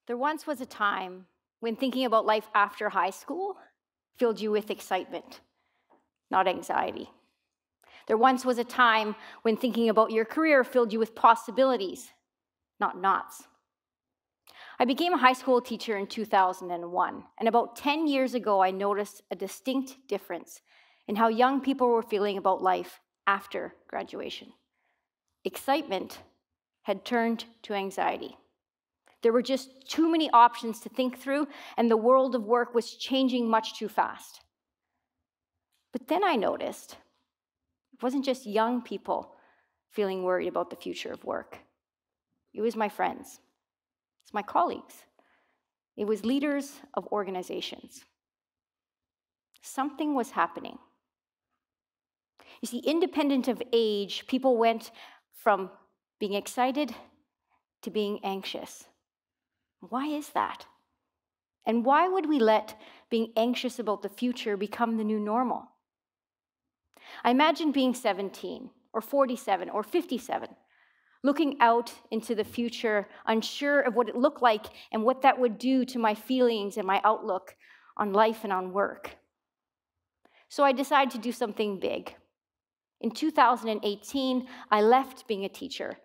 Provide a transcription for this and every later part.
There once was a time when thinking about life after high school filled you with excitement, not anxiety. There once was a time when thinking about your career filled you with possibilities, not knots. I became a high school teacher in 2001, and about 10 years ago, I noticed a distinct difference in how young people were feeling about life after graduation. Excitement had turned to anxiety. There were just too many options to think through, and the world of work was changing much too fast. But then I noticed it wasn't just young people feeling worried about the future of work. It was my friends, it's my colleagues, it was leaders of organizations. Something was happening. You see, independent of age, people went from being excited to being anxious. Why is that? And why would we let being anxious about the future become the new normal? I imagine being 17 or 47 or 57, looking out into the future, unsure of what it looked like and what that would do to my feelings and my outlook on life and on work. So I decided to do something big. In 2018, I left being a teacher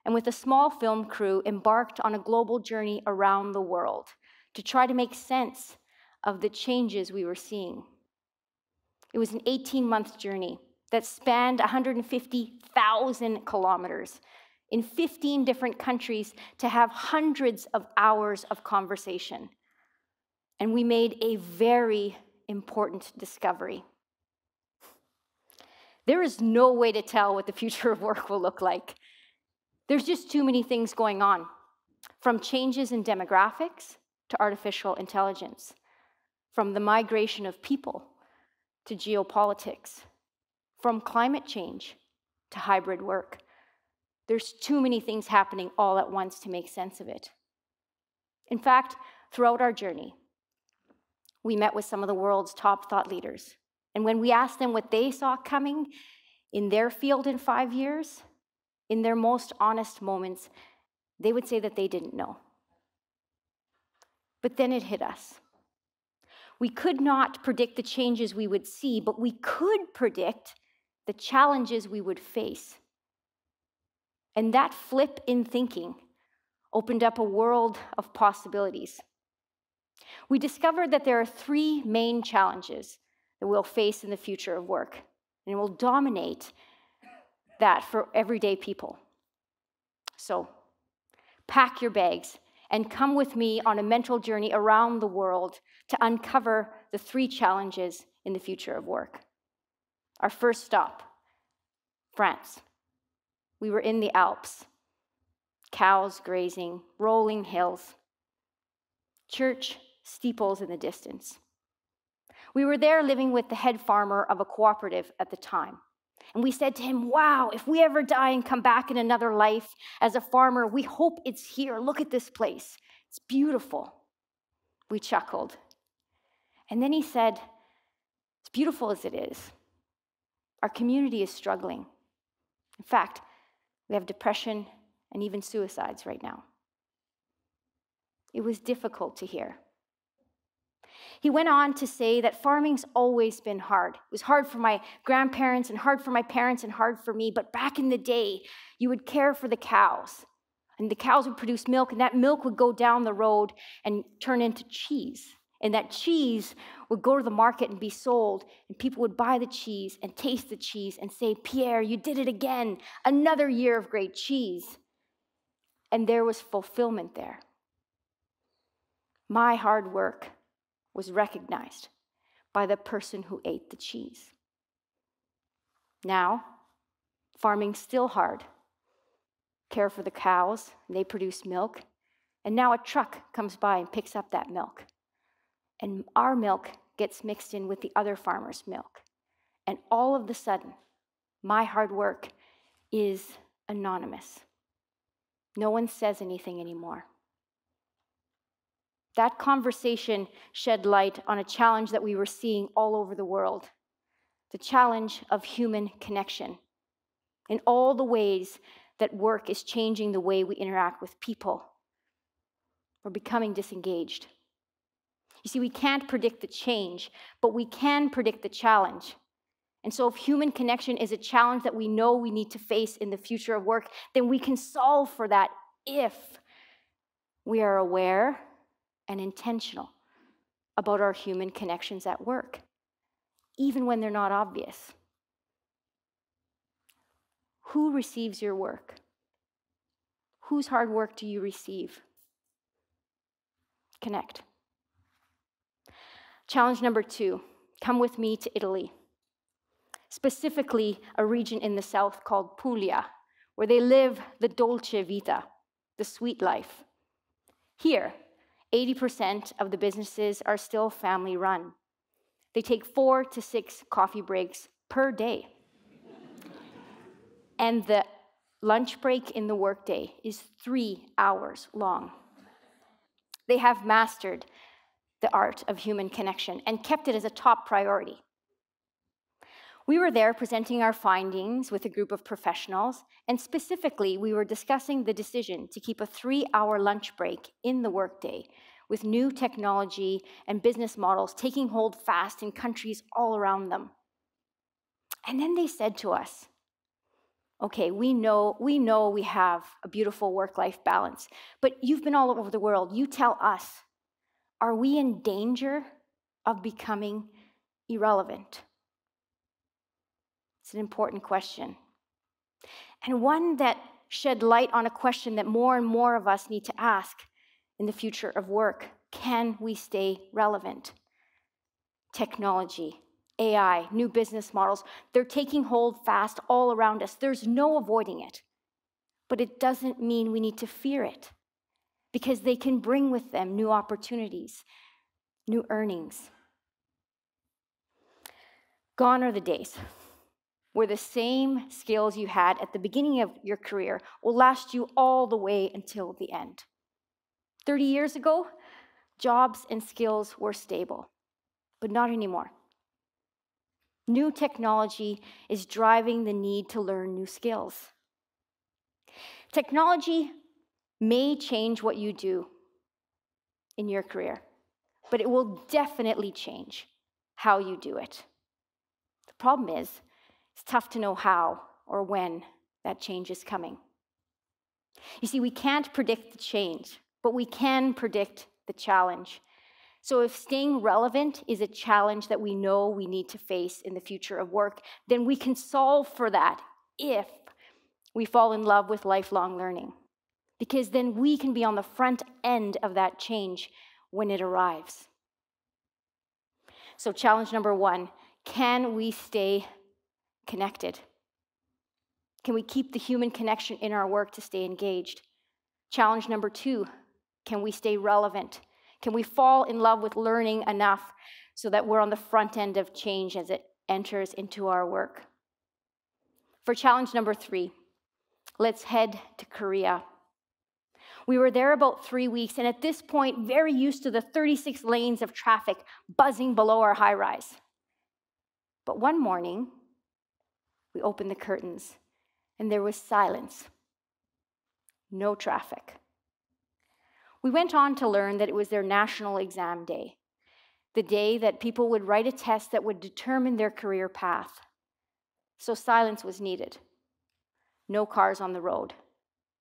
and with a small film crew embarked on a global journey around the world to try to make sense of the changes we were seeing. It was an 18-month journey that spanned 150,000 kilometers in 15 different countries to have hundreds of hours of conversation. And we made a very important discovery. There is no way to tell what the future of work will look like. There's just too many things going on, from changes in demographics to artificial intelligence, from the migration of people to geopolitics, from climate change to hybrid work. There's too many things happening all at once to make sense of it. In fact, throughout our journey, we met with some of the world's top thought leaders. And when we asked them what they saw coming in their field in 5 years, in their most honest moments, they would say that they didn't know. But then it hit us. We could not predict the changes we would see, but we could predict the challenges we would face. And that flip in thinking opened up a world of possibilities. We discovered that there are 3 main challenges that we'll face in the future of work, and it will dominate that for everyday people. So, pack your bags and come with me on a mental journey around the world to uncover the 3 challenges in the future of work. Our first stop, France. We were in the Alps, cows grazing, rolling hills, church steeples in the distance. We were there living with the head farmer of a cooperative at the time. And we said to him, wow, if we ever die and come back in another life as a farmer, we hope it's here. Look at this place. It's beautiful. We chuckled. And then he said, as beautiful as it is, our community is struggling. In fact, we have depression and even suicides right now. It was difficult to hear. He went on to say that farming's always been hard. It was hard for my grandparents and hard for my parents and hard for me, but back in the day, you would care for the cows, and the cows would produce milk, and that milk would go down the road and turn into cheese. And that cheese would go to the market and be sold, and people would buy the cheese and taste the cheese and say, Pierre, you did it again, another year of great cheese. And there was fulfillment there. My hard work was recognized by the person who ate the cheese. Now, farming's still hard. Care for the cows, and they produce milk, and now a truck comes by and picks up that milk. And our milk gets mixed in with the other farmer's milk. And all of a sudden, my hard work is anonymous. No one says anything anymore. That conversation shed light on a challenge that we were seeing all over the world, the challenge of human connection, in all the ways that work is changing the way we interact with people. We're becoming disengaged. You see, we can't predict the change, but we can predict the challenge. And so if human connection is a challenge that we know we need to face in the future of work, then we can solve for that if we are aware and intentional about our human connections at work, even when they're not obvious. Who receives your work? Whose hard work do you receive? Connect. Challenge number 2, come with me to Italy. Specifically, a region in the south called Puglia, where they live the dolce vita, the sweet life. Here, 80% of the businesses are still family-run. They take 4 to 6 coffee breaks per day. And the lunch break in the workday is 3 hours long. They have mastered the art of human connection and kept it as a top priority. We were there presenting our findings with a group of professionals, and specifically, we were discussing the decision to keep a 3-hour lunch break in the workday with new technology and business models taking hold fast in countries all around them. And then they said to us, okay, we know we have a beautiful work-life balance, but you've been all over the world. You tell us, are we in danger of becoming irrelevant? It's an important question, and one that shed light on a question that more and more of us need to ask in the future of work. Can we stay relevant? Technology, AI, new business models, they're taking hold fast all around us. There's no avoiding it, but it doesn't mean we need to fear it, because they can bring with them new opportunities, new earnings. Gone are the days where the same skills you had at the beginning of your career will last you all the way until the end. 30 years ago, jobs and skills were stable, but not anymore. New technology is driving the need to learn new skills. Technology may change what you do in your career, but it will definitely change how you do it. The problem is, it's tough to know how or when that change is coming. You see, we can't predict the change, but we can predict the challenge. So if staying relevant is a challenge that we know we need to face in the future of work, then we can solve for that if we fall in love with lifelong learning, because then we can be on the front end of that change when it arrives. So challenge number 1, can we stay connected? Can we keep the human connection in our work to stay engaged? Challenge number 2, can we stay relevant? Can we fall in love with learning enough so that we're on the front end of change as it enters into our work? For challenge number 3, let's head to Korea. We were there about 3 weeks, and at this point, very used to the 36 lanes of traffic buzzing below our high-rise. But one morning, we opened the curtains, and there was silence. No traffic. We went on to learn that it was their national exam day, the day that people would write a test that would determine their career path. So silence was needed. No cars on the road.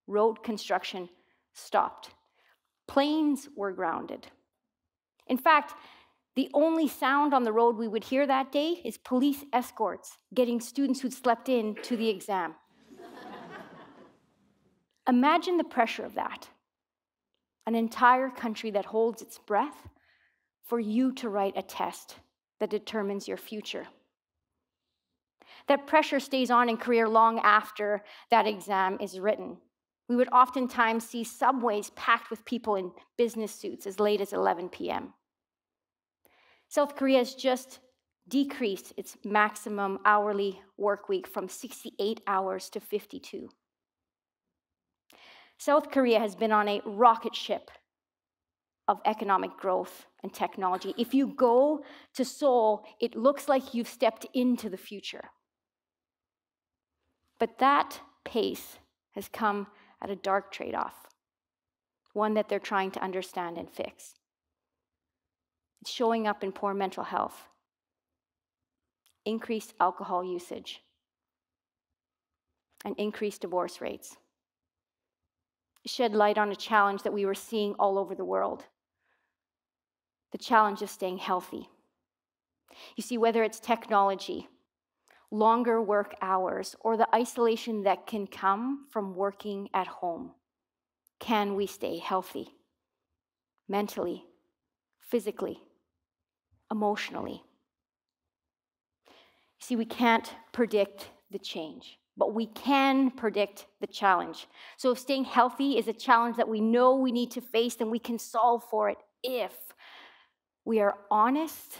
Road construction stopped. Planes were grounded. In fact, the only sound on the road we would hear that day is police escorts getting students who'd slept in to the exam. Imagine the pressure of that. An entire country that holds its breath for you to write a test that determines your future. That pressure stays on in career long after that exam is written. We would oftentimes see subways packed with people in business suits as late as 11 p.m. South Korea has just decreased its maximum hourly work week from 68 hours to 52. South Korea has been on a rocket ship of economic growth and technology. If you go to Seoul, it looks like you've stepped into the future. But that pace has come at a dark trade-off. one that they're trying to understand and fix. It's showing up in poor mental health, increased alcohol usage, and increased divorce rates. It shed light on a challenge that we were seeing all over the world, the challenge of staying healthy. You see, whether it's technology, longer work hours, or the isolation that can come from working at home, can we stay healthy? Mentally, physically, emotionally. You see, we can't predict the change, but we can predict the challenge. So if staying healthy is a challenge that we know we need to face, then we can solve for it if we are honest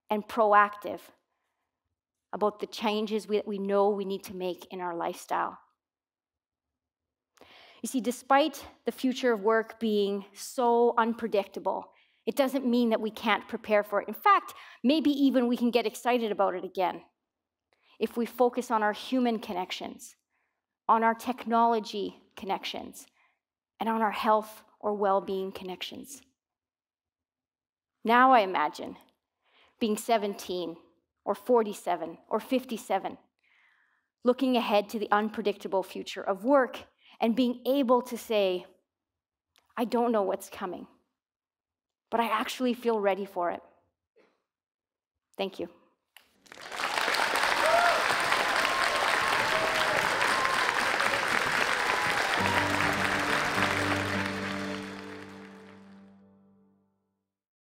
and proactive about the changes we know we need to make in our lifestyle. You see, despite the future of work being so unpredictable, it doesn't mean that we can't prepare for it. In fact, maybe even we can get excited about it again if we focus on our human connections, on our technology connections, and on our health or well-being connections. Now I imagine being 17 or 47 or 57, looking ahead to the unpredictable future of work and being able to say, I don't know what's coming, but I actually feel ready for it. Thank you.